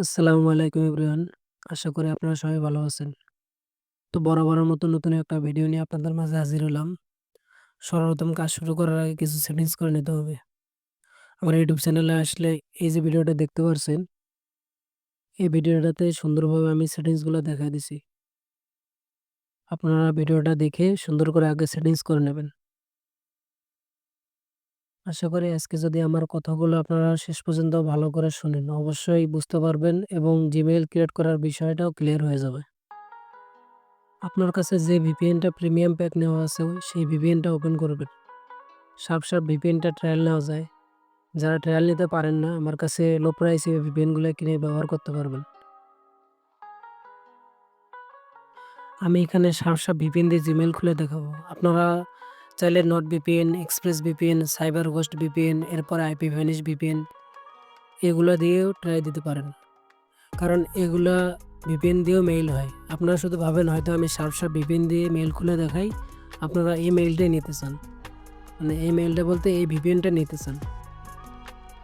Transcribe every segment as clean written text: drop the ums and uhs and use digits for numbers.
আসসালামু আলাইকুম এভরিওয়ান। আশা করি আপনারা সবাই ভালো আছেন। তো বরাবরের মতো নতুন একটা ভিডিও নিয়ে আপনাদের মাঝে হাজির হলাম। সর্বপ্রথম কাজ শুরু করার আগে কিছু সেটিংস করে নিতে হবে। আমার ইউটিউব চ্যানেলে আসলে এই যে ভিডিওটা দেখতে পারছেন, এই ভিডিওটাতে সুন্দরভাবে আমি সেটিংস গুলো দেখায় দিছি। আপনারা ভিডিওটা দেখে সুন্দর করে আগে সেটিংস করে নেবেন। আশা করি আজকে যদি আমার কথাগুলো আপনারা শেষ পর্যন্ত ভালো করে শোনেন, অবশ্যই বুঝতে পারবেন এবং জিমেইল ক্রিয়েট করার বিষয়টাও ক্লিয়ার হয়ে যাবে। আপনার কাছে যে ভিপিএনটা প্রিমিয়াম প্যাক নেওয়া আছে সেই ভিপিএনটা ওপেন করবেন। সাপ ভিপিএনটা ট্রায়াল নেওয়া যায়। যারা ট্রায়াল নিতে পারেন না, আমার কাছে লো প্রাইসে ভিপিএন গুলা কিনে ব্যবহার করতে পারবেন। আমি এখানে সাপ ভিপিএন দিয়ে জিমেইল খুলে দেখাবো। আপনারা চাইলে not VPN, express VPN, cyber host VPN, এরপরে আইপি ভ্যানিশ ভিপিএন এগুলা দিয়েও ট্রাই দিতে পারেন। কারণ এগুলা ভিপিএন দিয়েও মেইল হয়। আপনারা শুধু ভাবেন হয়তো আমি সাপ ভিপিএন দিয়ে মেইল খুলে দেখাই, আপনারা এই মেইলটাই নিতে চান। মানে এই মেইলটা বলতে এই ভিপিএনটা নিতে চান।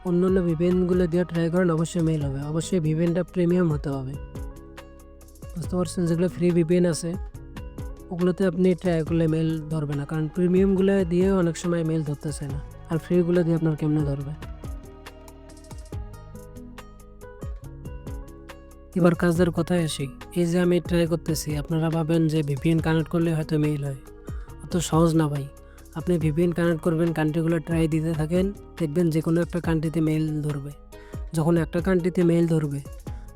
অন্যান্য ভিপিএনগুলো দিয়ে ট্রাই করেন, অবশ্যই মেইল হবে। অবশ্যই ভিপিএনটা প্রিমিয়াম হতে হবে। বুঝতে পারছেন? যেগুলো ফ্রি ভিপিএন আছে ওগুলোতে আপনি ট্রাই করলে মেইল ধরবে না। কারণ প্রিমিয়ামগুলো দিয়ে অনেক সময় মেইল ধরতেছে না। আর ফ্রিগুলো দিয়ে আপনার কেমনে ধরবে? এবার কাজের কথায় আসি। এই যে আমি ট্রাই করতেছি, আপনারা ভাবেন যে ভিপিএন কানেক্ট করলে হয়তো মেইল হয়। অত সহজ না ভাই। আপনি ভিপিএন কানেক্ট করবেন, কান্ট্রিগুলো ট্রাই দিতে থাকেন, দেখবেন যেকোনো একটা কান্ট্রিতে মেইল ধরবে। যখন একটা কান্ট্রিতে মেইল ধরবে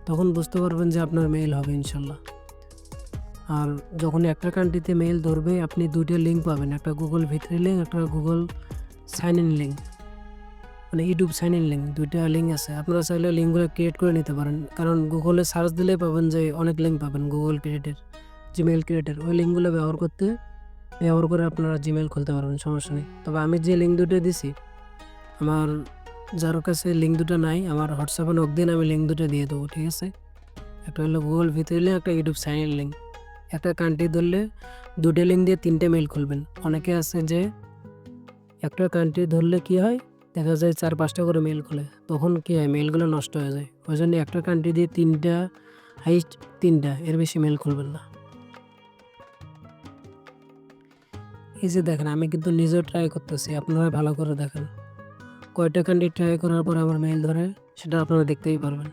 তখন বুঝতে পারবেন যে আপনার মেইল হবে ইনশাল্লাহ। আর যখন একটা কান্ট্রিতে মেইল ধরবে আপনি ২টা লিঙ্ক পাবেন। একটা গুগল ভিত্রি লিঙ্ক, একটা গুগল সাইন ইন লিঙ্ক, মানে ইউটিউব সাইন ইন লিঙ্ক। ২টা লিঙ্ক আছে। আপনারা চাইলে লিঙ্কগুলো ক্রিয়েট করে নিতে পারেন। কারণ গুগলে সার্চ দিলেই পাবেন যে অনেক লিঙ্ক পাবেন গুগল ক্রিয়েটের, জিমেইল ক্রিয়েটের। ওই লিঙ্কগুলো ব্যবহার করে আপনারা জিমেইল খুলতে পারবেন, সমস্যা নেই। তবে আমি যে লিঙ্ক ২টা দিছি, আমার যার কাছে লিঙ্ক ২টা নাই, আমার হোয়াটসঅ্যাপে নক দিন, আমি লিঙ্ক ২টা দিয়ে দেবো, ঠিক আছে? একটা হলো গুগল ভিত্রি লিঙ্ক, একটা ইউটিউব সাইন ইন লিঙ্ক। একটা কান্ট্রি ধরলে ২টা লিঙ্ক দিয়ে ৩টে মেইল খুলবেন। অনেকে আছে যে একটা কান্ট্রি ধরলে কি হয়, দেখা যায় ৪-৫টা করে মেইল খুলে। তখন কি হয়, মেইলগুলো নষ্ট হয়ে যায়। ওই জন্য একটা কান্ট্রি দিয়ে ৩টা, হাইস্ট ৩টা, এর বেশি মেইল খুলবেন না। এই যে দেখেন, আমি কিন্তু নিজেও ট্রাই করতেছি, আপনারা ভালো করে দেখেন। কয়টা কান্ট্রি ট্রাই করার পর আমার মেইল ধরে সেটা আপনারা দেখতেই পারবেন।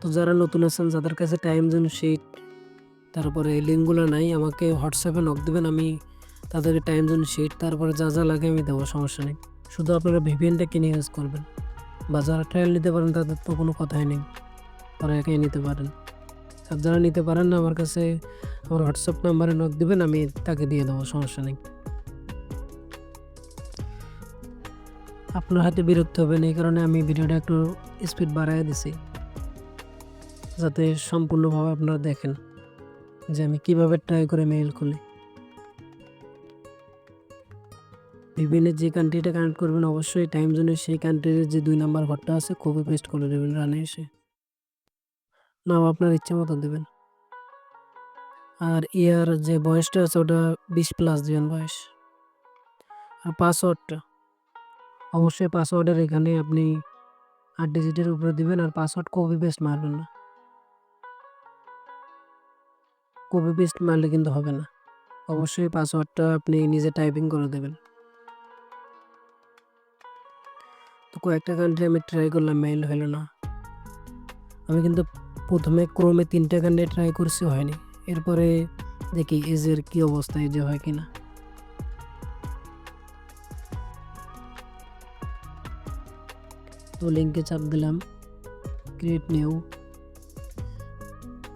তো যারা নতুন আছেন, যাদের কাছে টাইম জোন শিট, তারপরে এই লিঙ্কগুলো নাই, আমাকে হোয়াটসঅ্যাপে নক দিবেন, আমি তাদেরকে টাইম জোন শিট তারপরে যা যা লাগে আমি দেবো, সমস্যা নেই। শুধু আপনারা ভিপিএনটা কিনে ইউজ করবেন। বা যারা ট্রায়াল নিতে পারেন তাদের তো কোনো কথাই নেই, তারা একাই নিতে পারেন। আর যারা নিতে পারেন না, আমার কাছে আমার হোয়াটসঅ্যাপ নাম্বারে নক দিবেন, আমি তাকে দিয়ে দেবো, সমস্যা নেই। আপনার হাতে বিরক্ত হবেন, এই কারণে আমি ভিডিওটা একটু স্পিড বাড়ায় দিছি, যাতে সম্পূর্ণভাবে আপনারা দেখেন যে আমি কিভাবে ট্রাই করে মেইল খুলি। ভিপিএনের যে কান্ট্রিটা কানেক্ট করবেন, অবশ্যই টাইম জোনের সেই কান্ট্রির যে ২ নাম্বার ঘরটা আছে কপি পেস্ট করে দেবেন রানে এসে। নাও আপনার ইচ্ছা মতো দেবেন। আর ইয়ার যে বয়সটা আছে ওটা 20+ দিবেন বয়স। আর পাসওয়ার্ডটা অবশ্যই পাসওয়ার্ডের এখানে আপনি ৮ ডিজিটের উপরে দিবেন। আর পাসওয়ার্ড কপি পেস্ট মারবেন না। কপি পেস্ট মারলে কিন্তু হবে না। অবশ্যই পাসওয়ার্ডটা আপনি নিজে টাইপিং করে দেবেন। তো কয়েকটা কান্ট্রি আমি ট্রাই করলাম, মেইল হলো না। আমি কিন্তু প্রথমে ক্রোমে ৩টা কান্ট্রি ট্রাই করছি, হয়নি। এরপরে দেখি এজের কি অবস্থা, এজে হয় কিনা। তো লিঙ্কে চাপ দিলাম, ক্রিয়েট নিউ।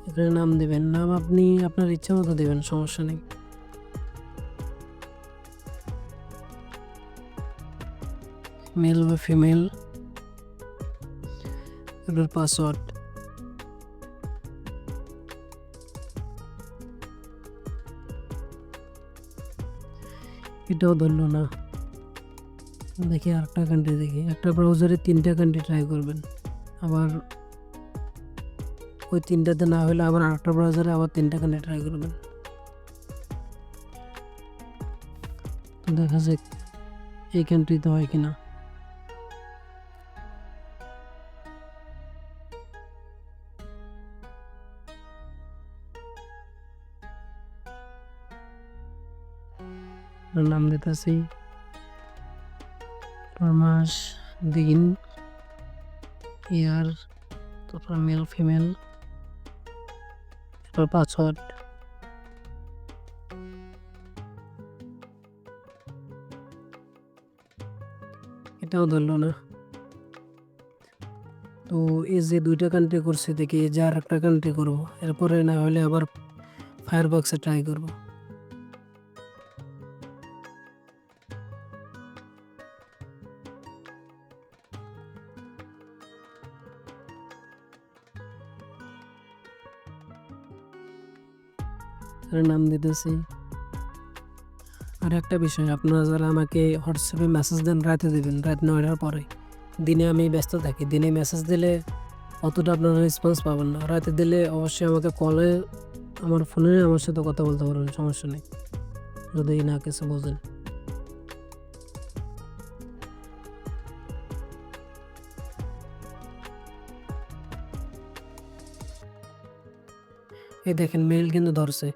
এখানে নাম দেবেন, নাম আপনি আপনার ইচ্ছা মতো দেবেন, সমস্যা নেই। মেল বা ফিমেল। এবার পাসওয়ার্ড। এটাও ধরলো না। দেখি আরেকটা কান্ট্রি দেখি। একটা ব্রাউজারে ৩টা কান্ট্রি ট্রাই করবেন। আবার ওই ৩টাতে না হলে আবার আরেকটা ব্রাউজারে আবার ৩টা কান্ট্রি ট্রাই করবেন। তো দেখা যাক এই কান্ট্রিতে হয় কিনা। নাম দিতেছি মাস, দিন, ইয়ার, তারপর মেল ফিমেল, তারপর পাসওয়ার্ড। এটাও ধরলো না। তো এই যে 2টা কান্ট্রি করছি, দেখি এই যে আর একটা কান্ট্রি করবো, এরপরে না হলে আবার ফায়ারবক্সে ট্রাই করবো। নাম দিতেছি। আর একটা বিষয়, আপনারা যারা আমাকে হোয়াটসঅ্যাপে মেসেজ দেন রাতে দেবেন, রাত 9টার পরে। দিনে আমি ব্যস্ত থাকি, দিনে মেসেজ দিলে অতটা আপনারা রেসপন্স পাবেন না। রাতে দিলে অবশ্যই আমাকে কলে, আমার ফোনে আমার সাথে কথা বলতে পারবেন, সমস্যা নেই, যদি না কিছু বোঝেন। এই দেখেন মেইল কিন্তু ধরছে।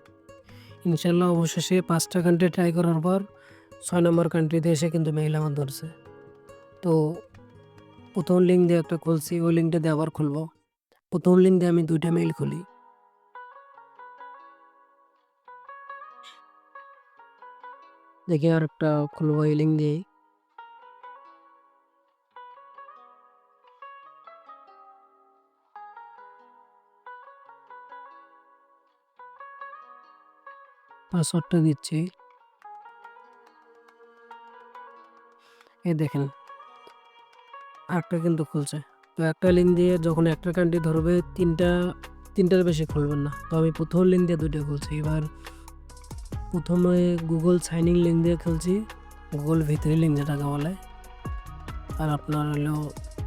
ইনশাল্লাহ অবশেষে 5টা কান্ট্রি ট্রাই করার পর 6 নম্বর কান্ট্রিতে এসে কিন্তু মেইল আমার ধরছে। তো প্রথম লিঙ্ক দিয়ে একটা খুলছি, ওই লিঙ্কটা দিয়ে আবার খুলবো। প্রথম লিঙ্ক দিয়ে আমি 2টা মেইল খুলি। দেখি আর একটা খুলবো এই লিঙ্ক দিয়েই। পাসওয়ার্ডটা দিচ্ছি। এই দেখেন আরেকটা কিন্তু খুলছে। তো একটা লিঙ্ক দিয়ে যখন একটা কান্ট্রি ধরবে, তিনটার বেশি খুলবেন না। তো আমি প্রথম লিঙ্ক দিয়ে 2টা খুলছি। এবার প্রথমে গুগল সাইন ইন লিঙ্ক দিয়ে খুলছি, গুগল ভিতরে লিঙ্ক যেটাকে বলে। আর আপনার হলো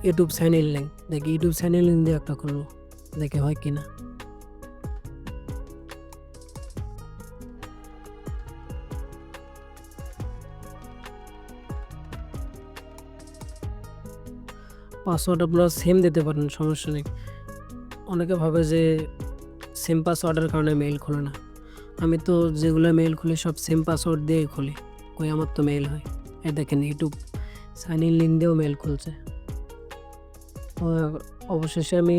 ইউটিউব সাইন ইন লিঙ্ক। দেখি ইউটিউব সাইন ইন লিঙ্ক দিয়ে একটা খুলবো, দেখে হয় কিনা। পাসওয়ার্ড আপনারা সেম দিতে পারেন, সমস্যা নেই। অনেকে ভাবে যে সেম পাসওয়ার্ডের কারণে মেইল খোলে না। আমি তো যেগুলো মেইল খুলি সব সেম পাসওয়ার্ড দিয়েই খুলি, কই আমার তো মেইল হয়। এই দেখেন ইউটিউব সাইন ইন লিঙ্ক দিয়েও মেইল খুলছে। অবশেষে আমি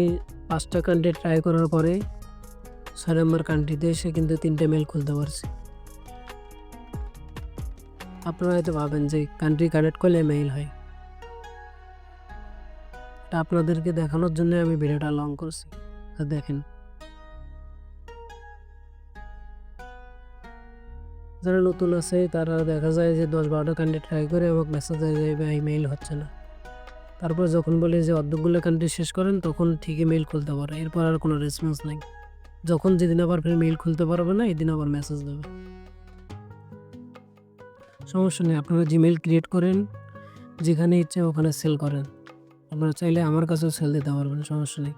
5টা কান্ট্রি ট্রাই করার পরে 6 নম্বর কান্ট্রিতে এসে কিন্তু 3টে মেইল খুলতে পারছি। আপনারা হয়তো ভাবেন যে কান্ট্রি কানেক্ট করলে মেইল হয়, এটা আপনাদেরকে দেখানোর জন্য আমি ভিডিওটা লং করছি। দেখেন যারা নতুন আছে তারা দেখা যায় যে 10-12টা কান্ট্রি ট্রাই করে আমাকে মেসেজ দেয় যে ভাই মেইল হচ্ছে না। তারপর যখন বলি যে অর্ধেকগুলো কান্ট্রি শেষ করেন, তখন ঠিকই মেইল খুলতে পারে, এরপর আর কোনো রেসপন্স নেই। যখন যেদিন আবার ফের মেইল খুলতে পারবে না, এদিন আবার মেসেজ দেবে। সমস্যা নেই, আপনারা জিমেইল ক্রিয়েট করেন, যেখানে ইচ্ছে ওখানে সেল করেন। আপনারা চাইলে আমার কাছেও সেল দিতে পারবেন, সমস্যা নেই।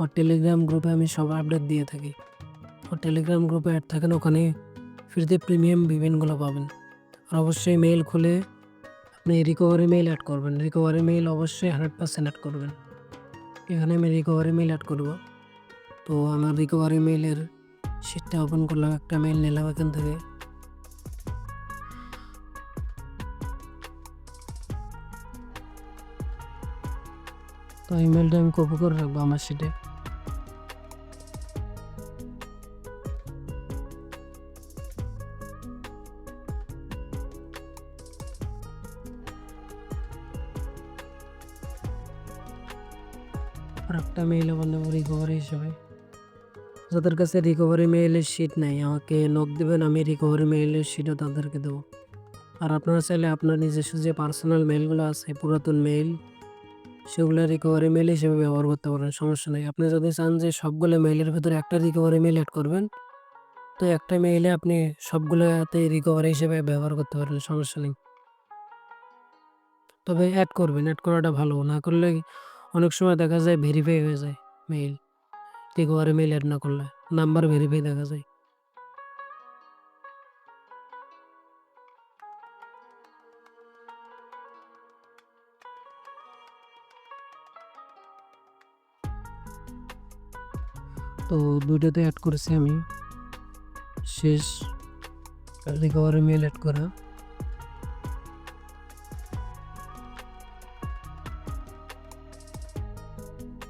আর টেলিগ্রাম গ্রুপে আমি সব আপডেট দিয়ে থাকি। আর টেলিগ্রাম গ্রুপে অ্যাড থাকেন, ওখানে ফ্রিতে প্রিমিয়াম ইভেন্টগুলো পাবেন। আর অবশ্যই মেইল খুলে আপনি রিকভারি মেইল অ্যাড করবেন। রিকভারি মেইল অবশ্যই 100% অ্যাড করবেন। এখানে আমি রিকভারি মেইল অ্যাড করব। তো আমার রিকভারি মেইলের শিটটা ওপেন করলাম, একটা মেইল নিলাম এখান থেকে। তো ইমেলটা আমি কপি করে রাখবো আমার শিটে। আর একটা মেইল বানাবো রিকভারি হিসেবে। যাদের কাছে রিকভারি মেইলের শিট নেই, আমাকে নক দেবেন, আমি রিকভারি মেইলের শিটও তাদেরকে দেবো। আর আপনারা চাইলে আপনার নিজস্ব যে পার্সোনাল মেইলগুলো আছে, পুরাতন মেইল, সেগুলো রিকভারি মেইল হিসেবে ব্যবহার করতে পারেন, সমস্যা নেই। আপনি যদি চান যে সবগুলো মেইলের ভেতরে একটা রিকভারি মেইল অ্যাড করবেন, তো একটা মেইলে আপনি সবগুলোতে রিকভারি হিসেবে ব্যবহার করতে পারেন, সমস্যা নেই। তবে অ্যাড করবেন, অ্যাড করাটা ভালো। না করলে অনেক সময় দেখা যায় ভেরিফাই হয়ে যায় মেইল, রিকভারি মেইল অ্যাড না করলে নাম্বার ভেরিফাই দেখা যায়। তো 2টাতে অ্যাড করেছি আমি, শেষ। রিকভারি মেল অ্যাড করা।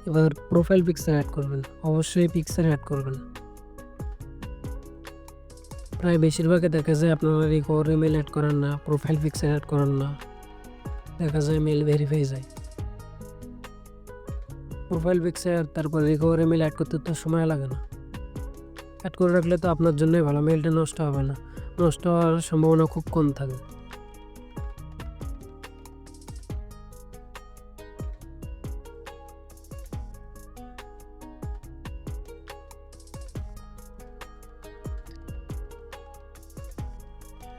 এবার প্রোফাইল পিকচার অ্যাড করবেন, অবশ্যই পিকচার অ্যাড করবেন। প্রায় বেশিরভাগে দেখা যায় আপনারা রিকভারি মেল অ্যাড করেন না, প্রোফাইল পিকচার অ্যাড করেন না, দেখা যায় মেল ভেরিফাই যায়। প্রোফাইল পিকচার তারপর রিকভারি মেল অ্যাড করতে তো সময় লাগে না, অ্যাড করে রাখলে তো আপনার জন্যই ভালো, মেলটা নষ্ট হবে না, নষ্ট হওয়ার সম্ভাবনা খুব কম থাকে।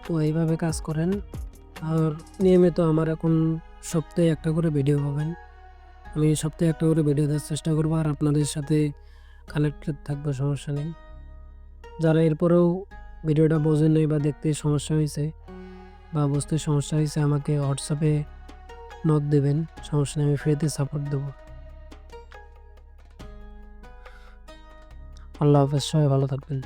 তো এইভাবে কাজ করেন। আর নিয়মিত আমার এখন সপ্তাহে একটা করে ভিডিও পাবেন, আমি সপ্তাহে একটা করে ভিডিও দেওয়ার চেষ্টা করবো, আর আপনাদের সাথে কানেক্টেড থাকবো, সমস্যা নেই। যারা এরপরেও ভিডিওটা বোঝেন নাই বা দেখতে সমস্যা হয়েছে বা বুঝতে সমস্যা হয়েছে, আমাকে হোয়াটসঅ্যাপে নক দেবেন, সমস্যা নেই, আমি ফ্রিতে সাপোর্ট দেবো। আল্লাহ হাফেজ, সবাই ভালো থাকবেন।